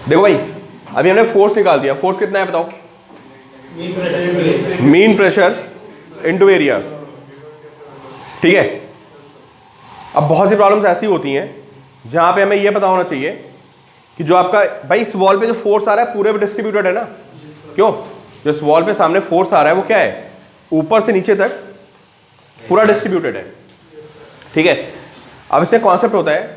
देखो भाई अभी हमने फोर्स निकाल दिया, फोर्स कितना है बताओ? मीन प्रेशर इनटू एरिया, ठीक है। अब बहुत सी प्रॉब्लम्स ऐसी होती हैं जहां पे हमें यह पता होना चाहिए कि जो आपका भाई इस वॉल पे जो फोर्स आ रहा है पूरे पे डिस्ट्रीब्यूटेड है ना, क्यों? जो इस वॉल पे सामने फोर्स आ रहा है वो क्या है? ऊपर से नीचे तक पूरा डिस्ट्रीब्यूटेड है, ठीक है। अब इससे कॉन्सेप्ट होता है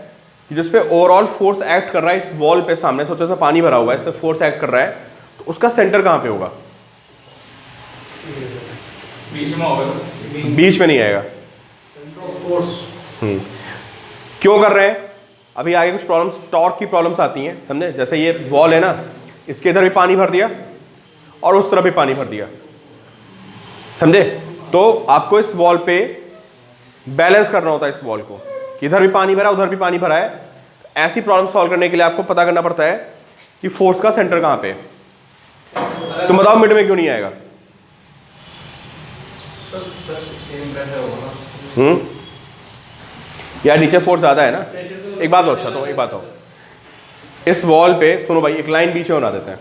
कि जिस पे ओवरऑल फोर्स एक्ट कर रहा है इस वॉल पे सामने, सोचो इसमें पानी भरा हुआ है, इस पे फोर्स एक्ट कर रहा है, तो उसका सेंटर कहां पे होगा? बीच में होगा। बीच में नहीं आएगा। क्यों कर रहे हैं? अभी आगे कुछ प्रॉब्लम्स, टॉर्क की प्रॉब्लम्स आती हैं, समझे? जैसे ये वॉल है ना, इसके इधर भी पानी भर दिया और उस तरफ भी पानी भर दिया, समझे? तो आपको इस वॉल पे बैलेंस करना होता है इस वॉल को, कि इधर भी पानी भरा उधर भी पानी भरा है। ऐसी प्रॉब्लम सॉल्व करने के लिए आपको पता करना पड़ता है कि फोर्स का सेंटर कहां पे है। तुम बताओ मिड में क्यों नहीं आएगा? यार नीचे फोर्स ज्यादा है ना। एक बात अच्छा तो एक बात हो, इस वॉल पे सुनो भाई, एक लाइन बीच में बना देते हैं,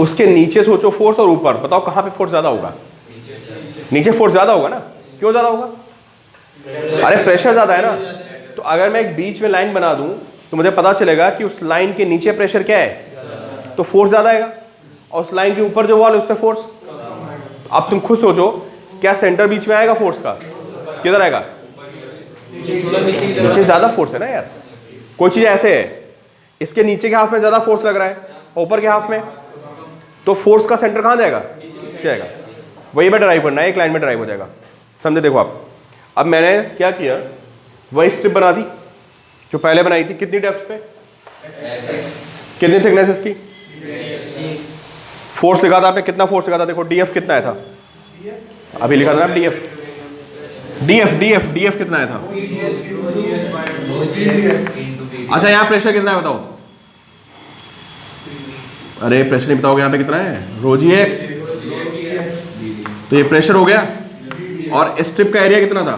उसके नीचे सोचो फोर्स और ऊपर, बताओ कहां पे फोर्स ज्यादा होगा? नीचे फोर्स ज्यादा होगा ना। क्यों ज्यादा होगा? अरे प्रेशर ज्यादा है ना। तो अगर मैं एक बीच में लाइन बना दूं तो मुझे पता चलेगा कि उस लाइन के नीचे प्रेशर क्या है, तो फोर्स ज्यादा आएगा, और उस लाइन के ऊपर जो वॉल है उस पर फोर्स। अब तुम खुद सोचो, क्या सेंटर बीच में आएगा फोर्स का? किधर आएगा? नीचे ज्यादा फोर्स है ना यार। कोई चीज ऐसे है, इसके नीचे के हाफ में ज्यादा फोर्स लग रहा है, ऊपर के हाफ में, तो फोर्स का सेंटर कहां जाएगा? जाएगा। वही में ड्राइव करना है, एक लाइन में ड्राइव हो जाएगा, समझे? देखो आप, अब मैंने क्या किया, वही स्ट्रिप बना दी जो पहले बनाई थी। कितनी डेप्थ पे? कितनी थिकनेस इसकी? फोर्स लिखा था आपने, कितना फोर्स लिखा था? देखो डीएफ कितना आया था, अभी लिखा था ना डीएफ। डीएफ डीएफ डीएफ कितना आया था? अच्छा यहाँ प्रेशर कितना है बताओ? अरे प्रेशर नहीं बताओगे यहाँ पे कितना है? रो जी एक्स। तो ये प्रेशर हो गया, और स्ट्रिप का एरिया कितना था?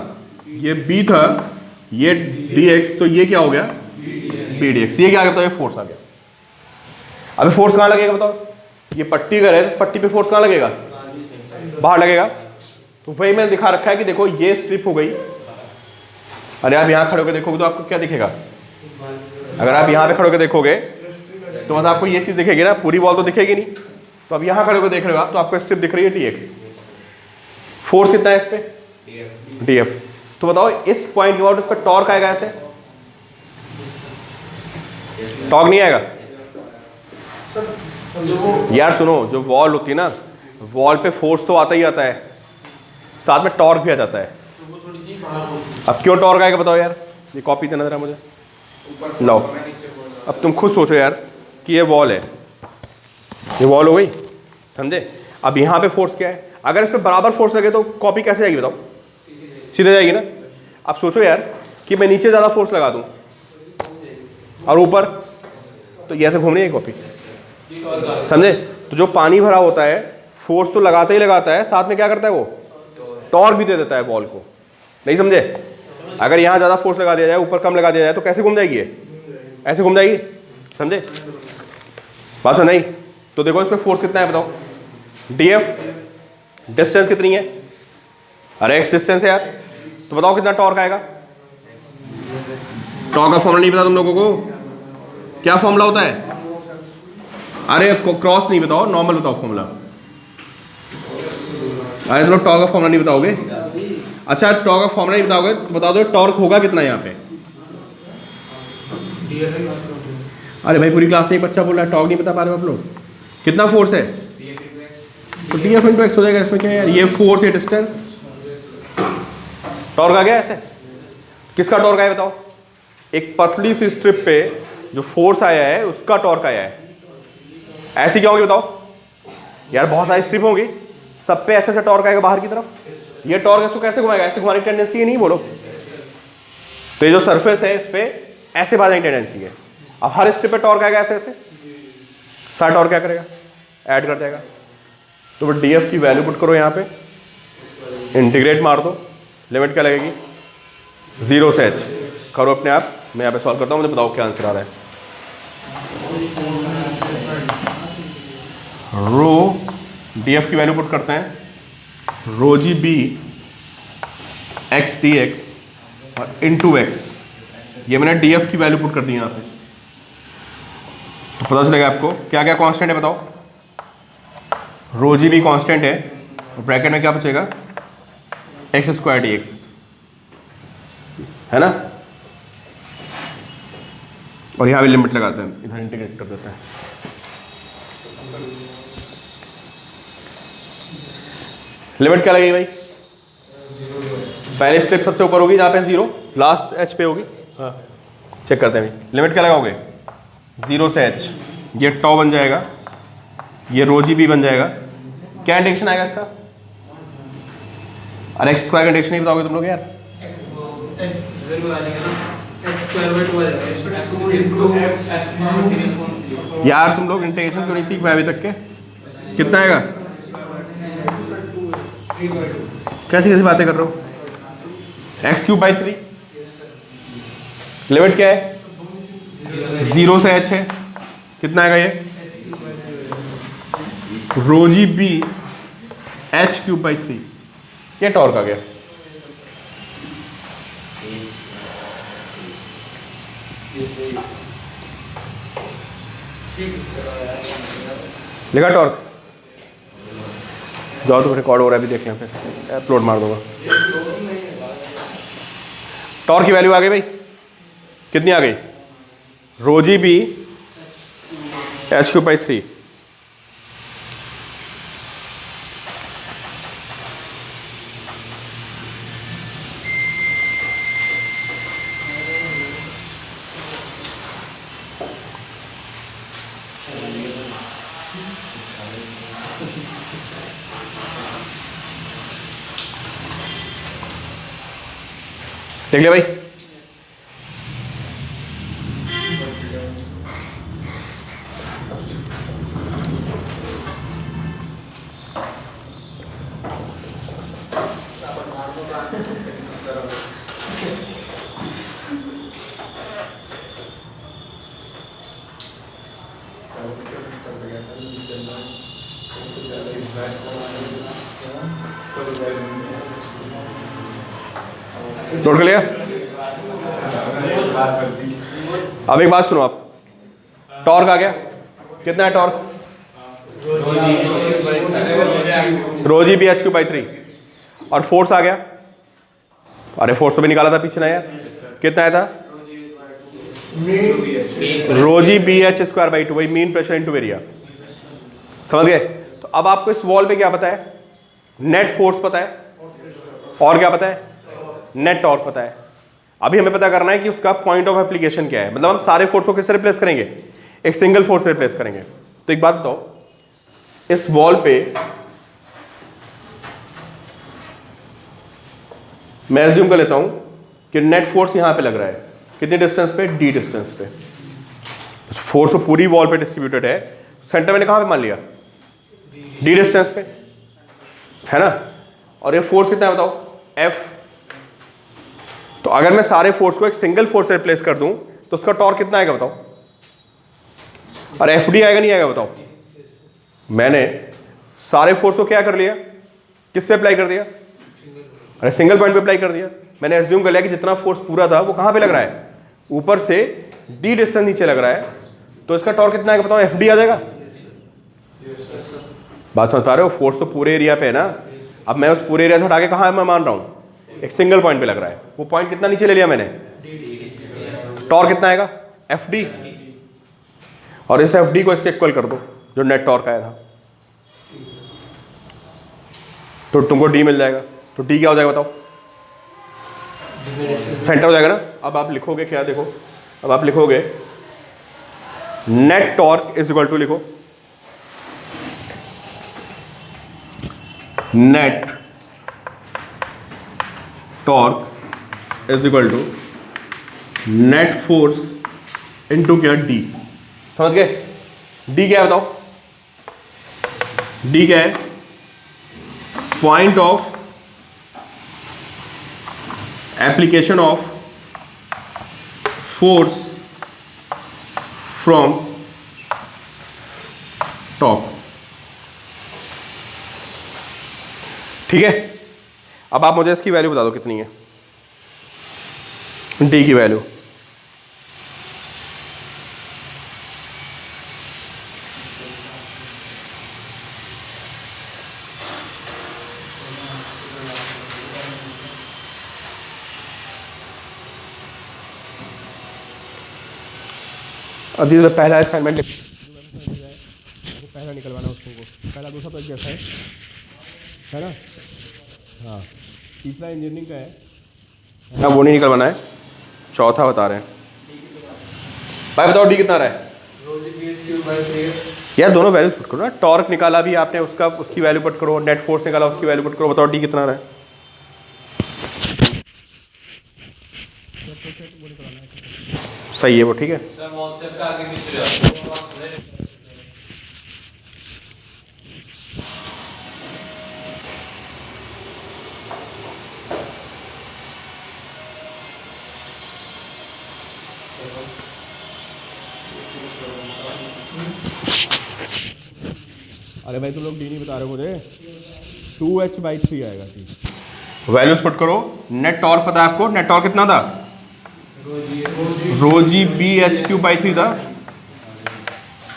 ये बी था, ये डी एक्स, तो ये क्या हो गया? B D X. ये क्या आ गया? ये फोर्स आ गया। अभी फोर्स कहाँ लगेगा बताओ? ये पट्टी अगर है, पट्टी पे फोर्स कहाँ लगेगा? बाहर लगेगा। तो वही मैंने दिखा रखा है कि देखो ये स्ट्रिप हो गई। अरे आप यहाँ खड़े होकर देखोगे तो आपको क्या दिखेगा? अगर आप यहाँ पे खड़े होकर देखोगे तो मतलब आपको ये चीज दिखेगी ना, पूरी वॉल तो दिखेगी नहीं। तो अब यहाँ खड़े होकर देख रहे हो आप, तो आपको स्ट्रिप दिख रही है टी एक्स। फोर्स कितना है इस पे? D F. तो बताओ इस पॉइंट के बाद इस पर टॉर्क आएगा ऐसे? टॉर्क नहीं आएगा यार। सुनो, जो वॉल होती है ना, वॉल पे फोर्स तो आता ही आता है, साथ में टॉर्क भी आ जाता है। अब क्यों टॉर्क आएगा बताओ यार? ये कॉपी देना जरा मुझे, लो। अब तुम खुद सोचो यार कि ये वॉल है, ये वॉल हो गई, समझे? अब यहाँ पे फोर्स क्या है? अगर इस पे बराबर फोर्स लगे तो कॉपी कैसे जाएगी बताओ? सीधे जाएगी ना। अब सोचो यार कि मैं नीचे ज़्यादा फोर्स लगा दूँ और ऊपर, तो ये ऐसे घूमनी है कॉपी, समझे? तो जो पानी भरा होता है फोर्स तो लगाता ही लगाता है, साथ में क्या करता है वो? टॉर्क भी दे देता है वॉल को। नहीं समझे? अगर यहाँ ज़्यादा फोर्स लगा दिया जाए, ऊपर कम लगा दिया जाए, तो कैसे घूम जाएगी ये? ऐसे घूम जाएगी, समझे? बात नहीं? तो देखो इसमें फोर्स कितना है बताओ? डीएफ, डिस्टेंस कितनी है? अरे एक्स डिस्टेंस है यार। तो बताओ कितना टॉर्क आएगा? टॉर्क का फॉर्मूला नहीं पता तुम लोगों को? क्या फॉर्मूला होता है? अरे क्रॉस नहीं बताओ, नॉर्मल बताओ फॉर्मूला। अरे तुम लोग टॉर्क का फॉर्मूला नहीं बताओगे? अच्छा टॉर्क का फॉर्मूला नहीं बताओगे तो बता दो टॉर्क होगा कितना यहाँ पे? अरे भाई पूरी क्लास में एक बच्चा बोल रहा है टॉर्क नहीं बता पा रहे हो आप लोग। कितना फोर्स है? तो डी एफ इंटू एक्स हो जाएगा। इसमें क्या है यार? ये फोर्स, ये डिस्टेंस, टॉर्क आ गया ऐसे। किसका टॉर्क आया बताओ? एक पतली सी स्ट्रिप पे जो फोर्स आया है उसका टॉर्क आया है। ऐसी क्या होगी बताओ यार? बहुत सारी स्ट्रिप होगी, सब पे ऐसे ऐसे टॉर्क आएगा बाहर की तरफ। ये टॉर्क इसको कैसे घुमाएगा? ऐसे घुमाने की टेंडेंसी है, नहीं बोलो? तो ये जो सरफेस है इस पे ऐसे भागने की टेंडेंसी है। अब हर स्ट्रिप पे टॉर्क आएगा ऐसे ऐसे, सारा टॉर्क क्या करेगा? ऐड कर देगा। तो डी एफ की वैल्यू पुट करो यहाँ पे, इंटीग्रेट मार दो, लिमिट क्या लगेगी? 0 से h। करो अपने आप, मैं यहाँ पे सॉल्व करता हूँ, मुझे बताओ क्या आंसर आ रहा है। रो डी एफ की वैल्यू पुट करते हैं, rho G B X D X और इनटू एक्स, ये मैंने डी एफ की वैल्यू पुट कर दी यहाँ पे। तो पता चलेगा आपको क्या क्या कांस्टेंट है बताओ। रो जी बी कांस्टेंट है, ब्रैकेट में क्या बचेगा, एक्स स्क्वायर डी एक्स, है ना। और यहाँ भी लिमिट लगाते हैं, इधर इंटीग्रेट कर देते हैं। लिमिट क्या लगेगी भाई, पहले स्टेप सबसे ऊपर होगी जहाँ पे 0, लास्ट एच पे होगी। हाँ चेक करते हैं भाई, लिमिट क्या लगाओगे, 0 से h, ये टॉ बन जाएगा, ये रो जी बी बन जाएगा। क्या इंडेक्शन आएगा इसका, अरे एक्स स्क्वायर का इंडेक्शन नहीं बताओगे तुम लोग यार, यार तुम लोग इंटीग्रेशन क्यों नहीं सीख पाए अभी तक के। कितना आएगा, कैसी कैसी बातें कर रहे हो, x³/3। लिमिट क्या है, 0 से h है, कितना आएगा ये, रो जी बी h³/3, ये टॉर्क आ गया। लिखा टॉर्क, जाओ तो रिकॉर्ड हो रहा है अभी देख लें, फिर अपलोड मार दूंगा। टॉर्क की वैल्यू आ गई भाई, कितनी आ गई, रो जी बी h³/3। देख लिया भाई, नोट कर लिया। अब एक बात सुनो आप, टॉर्क आ गया, कितना है टॉर्क, रो जी बी h³/3, और फोर्स आ गया, अरे फोर्स तो भी निकाला था पीछे ना यार, कितना आया था, रो जी बी h²/2, वही मीन प्रेशर इनटू एरिया। समझ गए। तो अब आपको इस वॉल पे क्या पता है, नेट फोर्स पता है, और क्या पता है, नेट टॉर्क पता है। अभी हमें पता करना है कि उसका पॉइंट ऑफ एप्लीकेशन क्या है, मतलब हम सारे फोर्स को किससे रिप्लेस करेंगे, एक सिंगल फोर्स से रिप्लेस करेंगे। तो एक बात बताओ, इस वॉल पे मैं एज्यूम कर लेता हूं कि नेट फोर्स यहां पे लग रहा है, कितनी डिस्टेंस पे, d डिस्टेंस पे। फोर्स तो पूरी वॉल पे डिस्ट्रीब्यूटेड है, सेंटर मैंने कहां पे मान लिया, d डिस्टेंस पे, है ना। और ये फोर्स कितना है बताओ, F। तो अगर मैं सारे फोर्स को एक सिंगल फोर्स से रिप्लेस कर दूं तो उसका टॉर्क कितना आएगा बताओ, और FD आएगा नहीं आएगा बताओ। मैंने सारे फोर्स को क्या कर लिया, किस पे अप्लाई कर दिया, अरे सिंगल पॉइंट पे अप्लाई कर दिया। मैंने एज्यूम कर लिया कि जितना फोर्स पूरा था वो कहां पे लग रहा है, ऊपर से d डिस्टेंस नीचे लग रहा है, तो इसका टॉर्क कितना आएगा बताओ, FD आ जाएगा। बात समझ पा रहे हो, फोर्स तो पूरे एरिया पे है ना। अब मैं उस पूरे एरिया से हटा के कहां मैं मान रहा हूं, एक सिंगल पॉइंट पे लग रहा है, वो पॉइंट कितना नीचे ले लिया मैंने, टॉर्क कितना आएगा, FD। और इस FD को इसके इक्वल कर दो जो नेट टॉर्क आया था, तो तुमको D मिल जाएगा। तो D क्या हो जाएगा बताओ, सेंटर हो जाएगा ना। अब आप लिखोगे क्या, देखो अब आप लिखोगे net torque is equal to, लिखो net torque is equal to net force into क्या, D। समझ गए। D क्या है बताओ, D क्या है, point of application of force from stop. ठीक है, अब आप मुझे इसकी वैल्यू बता दो कितनी है, डी की वैल्यू। अभी तो पहला असाइनमेंट पहला निकलवाना उसको, पहला दूसरा तो जैसा है ना। हाँ, तीसरा इंजीनियरिंग का है ना, वो नहीं निकलवाना है। चौथा बता रहे हैं भाई, बताओ डी कितना रहा है यार। दोनों वैल्यूज पुट करो ना, टॉर्क निकाला भी आपने उसका, उसकी वैल्यू पुट करो, नेट फोर्स निकाला उसकी वैल्यू पुट करो, बताओ डी कितना रहा है। सही है वो, ठीक है। अरे भाई तुम लोग डी नहीं बता रहे हो मुझे, 2h/3 आएगा। वैल्यूज पुट करो, नेट टॉर्क पता है आपको, नेट टॉर्क कितना था, rho G B H cube by 3 था,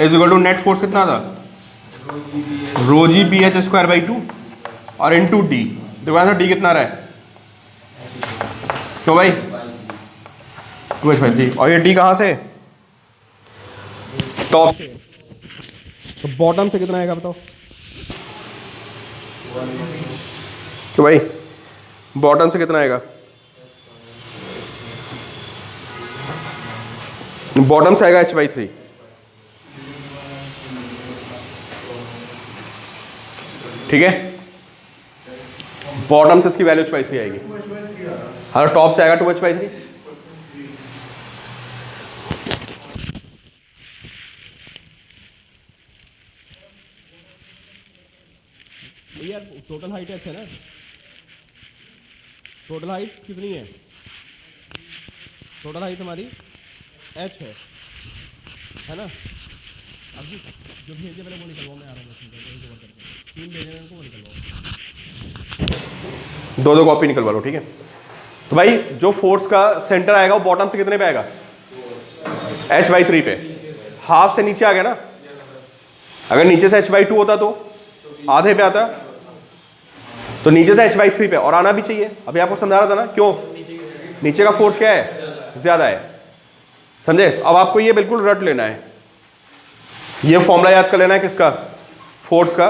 is equal to net force कितना था, rho G B H square by 2 और इनटू डी। देखो ना डी कितना रहा है, क्यों भाई 2h/3। और ये डी कहाँ से, टॉप से, तो बॉटम से कितना आएगा बताओ। तो भाई बॉटम से कितना आएगा, बॉटम से आएगा h/3। ठीक है, बॉटम से इसकी वैल्यू h/3 आएगी। हाँ, टॉप से आएगा 2h/3। यार टोटल हाइट है ना, टोटल हाइट कितनी है, टोटल हाइट हमारी h है ना। अब जो भेजे पहले वो निकलवाओ, मैं आ रहा हूँ 3 भेजे हैं उनको, वो निकलवाओ, 2 कॉपी निकलवा लो। ठीक है, तो भाई जो फोर्स का सेंटर आएगा वो बॉटम से कितने पे आएगा, h/3 पे। हाफ से नीचे आ गया ना, अगर नीचे से h/2 होता तो आधे पे आता, तो नीचे से h/3 पे और आना भी चाहिए। अभी आपको समझा रहा था ना, क्यों नीचे का फोर्स क्या है, ज्यादा है, समझे। अब आपको ये बिल्कुल रट लेना है, ये फॉर्मूला याद कर लेना है, किसका, फोर्स का,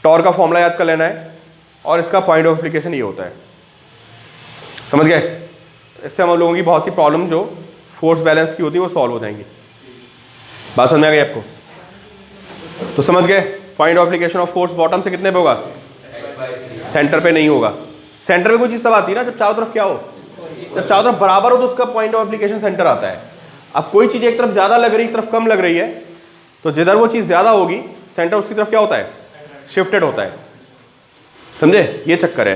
टॉर्क का फॉर्मूला याद कर लेना है, और इसका पॉइंट ऑफ एप्लीकेशन ये होता है, समझ गए। इससे हम लोगों की बहुत सी प्रॉब्लम जो फोर्स बैलेंस की होती है वो सॉल्व हो जाएंगी। बात समझ में आ गई आपको, तो समझ गए। Point of application of force bottom से कितने पे होगा, सेंटर पे नहीं होगा। सेंटर पे कोई चीज तब आती है ना जब चारों तरफ क्या हो, जब चारों तरफ बराबर हो तो उसका पॉइंट ऑफ एप्लीकेशन सेंटर आता है। अब कोई चीज एक तरफ ज्यादा लग रही, एक तरफ कम लग रही है, तो जिधर वो चीज ज्यादा होगी सेंटर उसकी तरफ क्या होता है, शिफ्टेड होता है, समझे, ये चक्कर है।